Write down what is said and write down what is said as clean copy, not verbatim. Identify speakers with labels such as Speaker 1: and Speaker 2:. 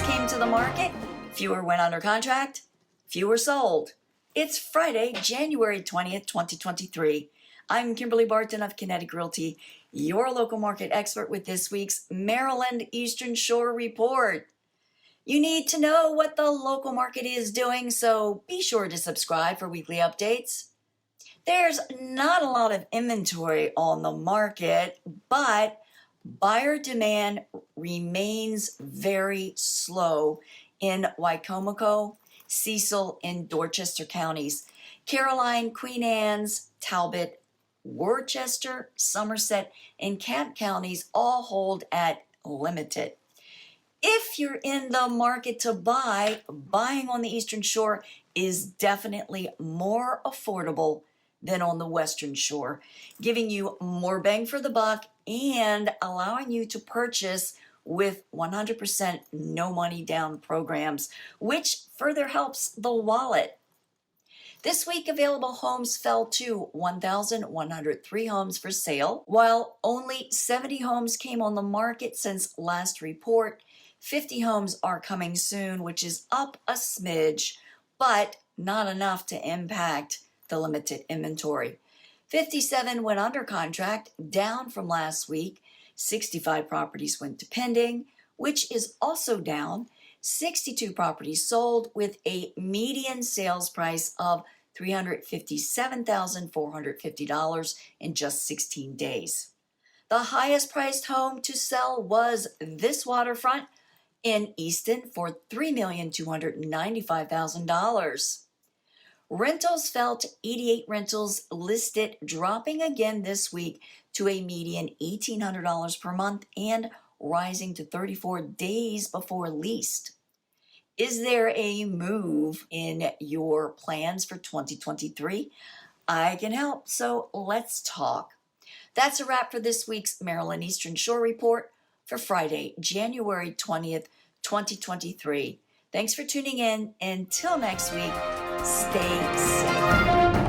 Speaker 1: came to the market, fewer went under contract, fewer sold. It's Friday, January 20th, 2023. I'm Kimberly Barton of Kinetic Realty, your local market expert with this week's Maryland Eastern Shore Report. You need to know what the local market is doing, so be sure to subscribe for weekly updates. There's not a lot of inventory on the market, but buyer demand remains very slow in Wicomico, Cecil and Dorchester counties. Caroline, Queen Anne's, Talbot, Worcester, Somerset, and Kent Counties all hold at limited. If you're in the market to buy, buying on the Eastern Shore is definitely more affordable than on the Western Shore, giving you more bang for the buck and allowing you to purchase with 100% no money down programs, which further helps the wallet. This week, available homes fell to 1,103 homes for sale. While only 70 homes came on the market since last report, 50 homes are coming soon, which is up a smidge, but not enough to impact the limited inventory. 57 went under contract, down from last week. 65 properties went to pending, which is also down. 62 properties sold with a median sales price of $357,450 in just 16 days. The highest priced home to sell was this waterfront in Easton for $3,295,000. Rentals fell to 88 rentals listed, dropping again this week to a median $1,800 per month and rising to 34 days before leased. Is there a move in your plans for 2023? I can help, so let's talk. That's a wrap for this week's Maryland Eastern Shore Report for Friday, January 20th, 2023. Thanks for tuning in. Until next week, stay safe.